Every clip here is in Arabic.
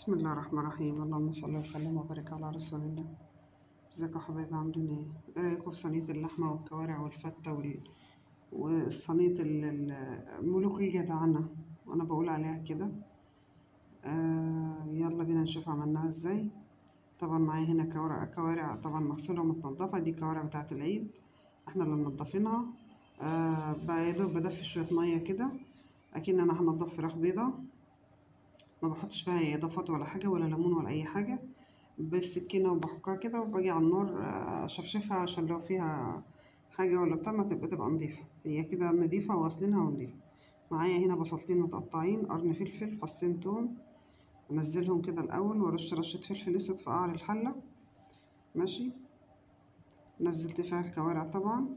بسم الله الرحمن الرحيم. اللهم صل وسلم وبارك على رسول الله. ازيكم يا حبايبي، عاملين ايه؟ ايه رايكم في صينيه اللحمه والكوارع والفته والصينيه ملوك الجدعنه، وانا بقول عليها كده. يلا بينا نشوف عملناها ازاي. طبعا معايا هنا كوارع طبعا مغسوله ومتنضفه، دي كوارع بتاعه العيد احنا اللي منضفينها. بقى يا دوب بدفي شويه ميه كده، اكن انا هنضف فراخ بيضه. ما بحطش فيها أي اضافات ولا حاجه ولا ليمون ولا اي حاجه، بالسكينه وبحكها كده وباجي على النار اشفشفها عشان لو فيها حاجه ولا بتاع ما تبقى نضيفه. هي كده نضيفه وغسلينها ونضيفه. معايا هنا بصلتين متقطعين، قرن فلفل، فصين توم. انزلهم كده الاول وارش رشه فلفل اسود في قعر الحله. ماشي. نزلت فيها الكوارع طبعا.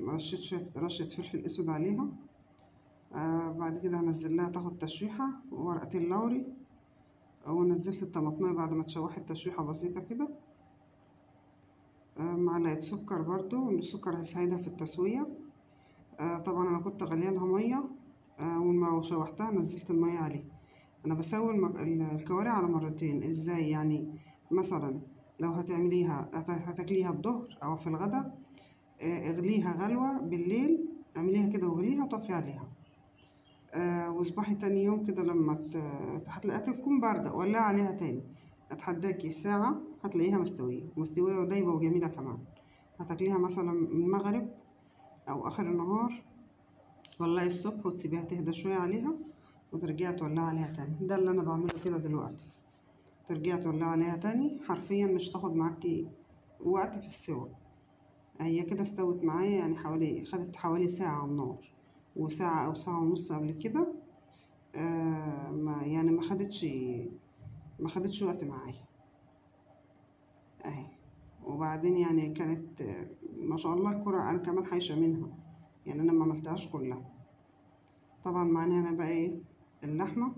رشيت رشه فلفل اسود عليها. بعد كده هنزل لها تاخد تشويحه ورقتين لوري، ونزلت الطماطمية بعد ما اتشوحت تشويحة بسيطة كده. معلقة سكر برضو، السكر هيساعدها في التسوية. طبعا أنا كنت غليها لها مية، وما شوحتها نزلت المية عليه. أنا بسوي الكوارع على مرتين. ازاي يعني؟ مثلا لو هتعمليها هتاكليها الظهر أو في الغدا، اغليها غلوة بالليل، اعمليها كده واغليها وطفي عليها. واصبحي تاني يوم كده لما هتلاقيها تكون باردة ولعي عليها تاني. اتحداكي ساعة هتلاقيها مستوية ودايبة وجميلة كمان. هتاكليها مثلا من المغرب أو آخر النهار، تولعي الصبح وتسيبيها تهدى شوية عليها وترجعي تولعي عليها تاني. ده اللي أنا بعمله كده دلوقتي. ترجعي تولعي عليها تاني، حرفيا مش تاخد معاكي وقت في السوا. هي كده استوت معايا، يعني خدت حوالي ساعة على النار، وساعة أو ساعة ونص قبل كده. ما يعني ما خدتش وقت معايا اهي. وبعدين يعني كانت ما شاء الله الكرة انا كمان حايشة منها، يعني انا ما عملتهاش كلها. طبعا معانا هنا بقى ايه؟ اللحمة.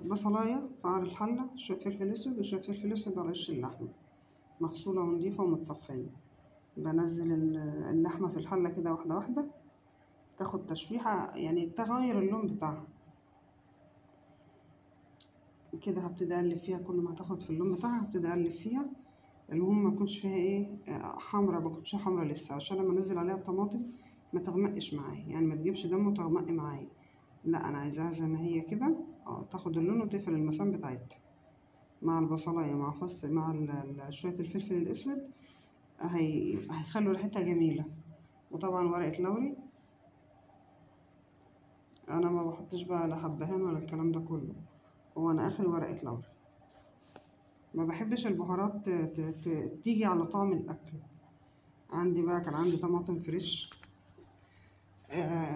بصلاية في قعر الحلة، شوية فلفل اسود وشوية فلفل اسود على وش اللحمة، مغسولة ونضيفة ومتصفية. بنزل اللحمة في الحلة كده واحدة واحدة، تاخد تشويحة يعني تغير اللون بتاعها كده. هبتدي اقلب فيها، كل ما هتاخد في اللون بتاعها هبتدي اقلب فيها. المهم ما يكونش فيها ايه، حمرا، ما تكونش حمرا لسه، عشان لما انزل عليها الطماطم ما تغمقش معايا، يعني ما تجيبش دم وتغمق معايا. لا، انا عايزاها زي ما هي كده، تاخد اللون وتقفل المسام بتاعتها مع البصلايه مع مع شويه الفلفل الاسود. هيخلوا ريحتها جميله. وطبعا ورقه لوري، انا ما بحطش بقى لا حبهان ولا الكلام ده كله، هو انا اخري ورقه لوري. ما بحبش البهارات تيجي على طعم الاكل. كان عندي طماطم فريش،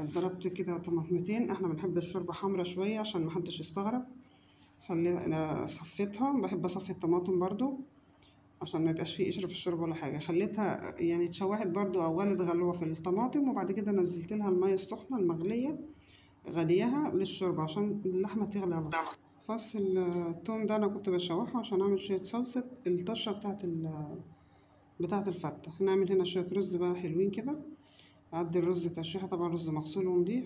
ضربت كده طماطمتين. احنا بنحب الشوربة حمرا شوية عشان محدش يستغرب. أنا صفيتها، بحب اصفي الطماطم برضو عشان ما يبقاش فيه قشر في الشوربة ولا حاجة. خليتها يعني اتشوحت برضو او غلت غلوة في الطماطم، وبعد كده نزلت لها المية السخنة المغلية، غليها للشوربة عشان اللحمة تغلي على طول. فص التوم ده انا كنت بشوحه عشان اعمل شوية صلصة الطشة بتاعة الفتة. هنعمل هنا شوية رز بقى حلوين كده. أدي الرز تشويحة، طبعا رز مغسول ونضيف،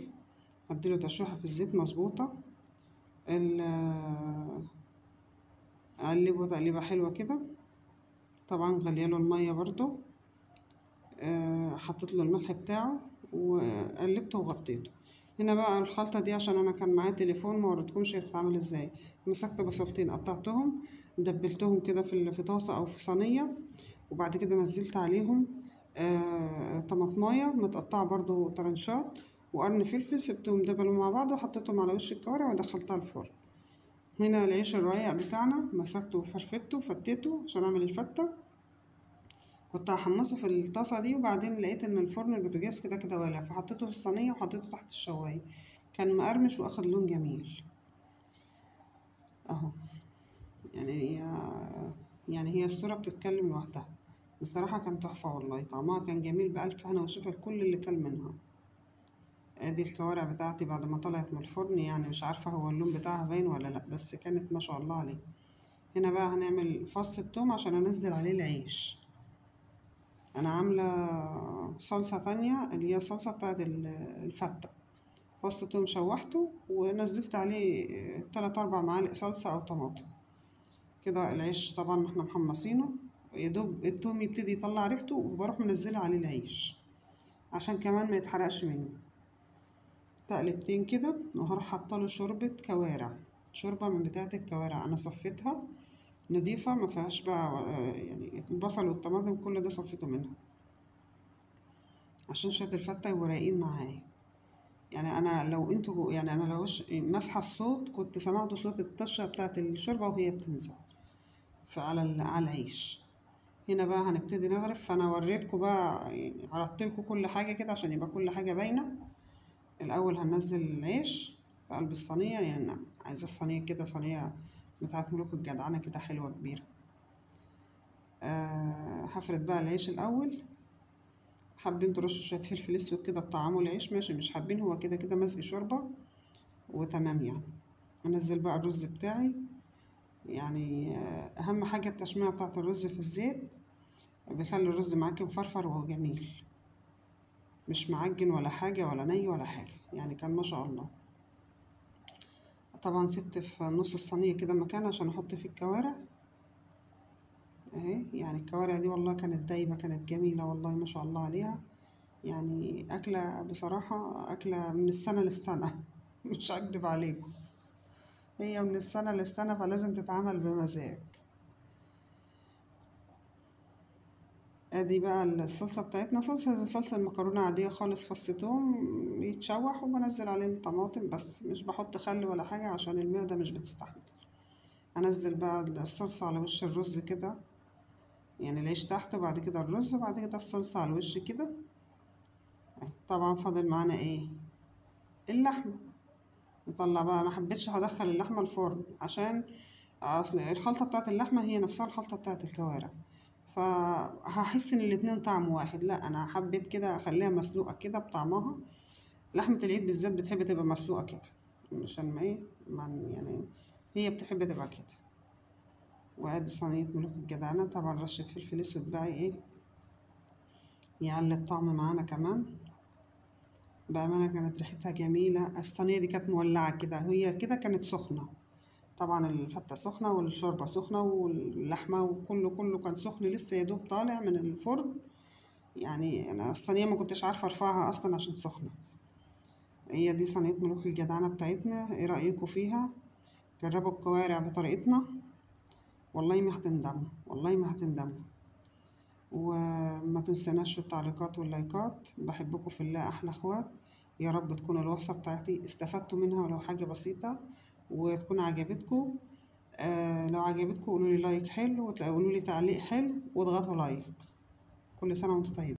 أديله تشويحة في الزيت مظبوطة. أقلبه تقليبة حلوة كده. طبعا غلياله المية برضو. حطيت له الملح بتاعه وقلبته وغطيته. هنا بقى الخلطة دي عشان أنا كان معايا تليفون ما وريتكمش بتتعمل ازاي. مسكت بصلتين قطعتهم، دبلتهم كده في طاسة أو في صينية، وبعد كده نزلت عليهم طماطماية متقطعة برضو طرنشات وقرن فلفل، سبتهم دبلوا مع بعض وحطيتهم على وش الكوارع ودخلتها الفرن. هنا العيش الرقيق بتاعنا مسكته وفرفته وفتيته عشان اعمل الفتة. كنت هحمصه في الطاسة دي، وبعدين لقيت ان الفرن البوتاجاز كده كده والع، فحطيته في الصينية وحطيته تحت الشواية. كان مقرمش واخد لون جميل اهو. يعني هي الصورة بتتكلم لوحدها. بصراحة كان تحفة والله، طعمها كان جميل بألف هنا وشفا لكل اللي كل منها. ادي الكوارع بتاعتي بعد ما طلعت من الفرن، يعني مش عارفة هو اللون بتاعها باين ولا لأ، بس كانت ما شاء الله عليه. هنا بقى هنعمل فص التوم عشان انزل عليه العيش. انا عاملة صلصة تانية اللي هي الصلصة بتاعت الفتة. فص توم شوحته ونزلت عليه 3 4 معالق صلصة أو طماطم كده. العيش طبعا احنا محمصينه، يدوب التوم يبتدي يطلع ريحته وبروح منزله عليه العيش عشان كمان ما يتحرقش مني. تقلبتين كده وهروح حاطاله شوربة كوارع، شوربة من بتاعة الكوارع أنا صفيتها نضيفة ما فيهاش بقى يعني البصل والطماطم كل ده صفيته منها عشان شوية الفتة يبقوا رايقين معايا. يعني أنا لو انتوا يعني أنا لو مسحة الصوت كنت سمعتوا صوت الطشة بتاعة الشوربة وهي بتنزل على العيش. هنا بقى هنبتدي نغرف، فأنا وريتكم بقى يعني عرضتلكوا كل حاجة كده عشان يبقى كل حاجة باينة. الأول هننزل العيش في قلب الصينية، يعني عايزة الصينية كده صينية بتاعت ملوك الجدعنة كده حلوة كبيرة. هفرد بقى العيش الأول، حابين ترشوا شوية فلفل أسود كده تطعموا العيش ماشي، مش حابين هو كده كده مزج شوربة وتمام يعني. أنزل بقى الرز بتاعي، يعني أهم حاجة التشميع بتاعت الرز في الزيت بيخلي الرز معاكي مفرفر وهو جميل، مش معجن ولا حاجة ولا ني ولا حاجة، يعني كان ما شاء الله. طبعا سبت في نص الصينية كده مكان عشان أحط فيه الكوارع اهي. يعني الكوارع دي والله كانت دايبة، كانت جميلة والله ما شاء الله عليها. يعني أكلة بصراحة، أكلة من السنة للسنة مش هكدب عليكم، هي من السنة للسنة فلازم تتعمل بمزاج. ادي بقى الصلصة بتاعتنا، صلصة زي صلصة المكرونة عادية خالص، فص توم يتشوح وبنزل عليه الطماطم بس، مش بحط خل ولا حاجة عشان المعدة مش بتستحمل. انزل بقى الصلصة على وش الرز كده، يعني العيش تحت وبعد كده الرز وبعد كده الصلصة على الوش كده. طبعا فاضل معانا ايه؟ اللحمة. نطلع بقى، ما حبيتش هدخل اللحمة الفرن عشان اصل الخلطة بتاعت اللحمة هي نفسها الخلطة بتاعت الكوارع، فهحس ان الاتنين طعم واحد. لا انا حبيت كده اخليها مسلوقة كده بطعمها. لحمة العيد بالذات بتحب تبقى مسلوقة كده عشان ما ايه يعني هي بتحب تبقى كده. وادي صينية ملوك الجدعنة، طبعا رشة فلفل اسود بقى ايه يعلي الطعم معانا كمان. بأمانة كانت ريحتها جميلة، الصينية دي كانت مولعة كده، هي كده كانت سخنة، طبعا الفتة سخنة والشوربة سخنة واللحمة وكله كان سخن لسه يدوب طالع من الفرن. يعني أنا الصينية ما كنتش عارفة أرفعها أصلا عشان سخنة. هي دي صينية ملوك الجدعنة بتاعتنا، ايه رأيكم فيها؟ جربوا الكوارع بطريقتنا، والله ما هتندموا، والله ما هتندموا. وما تنسناش في التعليقات واللايكات، بحبكم في الله أحلى أخوات. يا رب تكون الوصفة بتاعتي استفدتوا منها ولو حاجة بسيطة وتكون عجبتكم. لو عجبتكم قولوا لي لايك حلو وقولوا لي تعليق حلو واضغطوا لايك. كل سنة وانتم طيبين.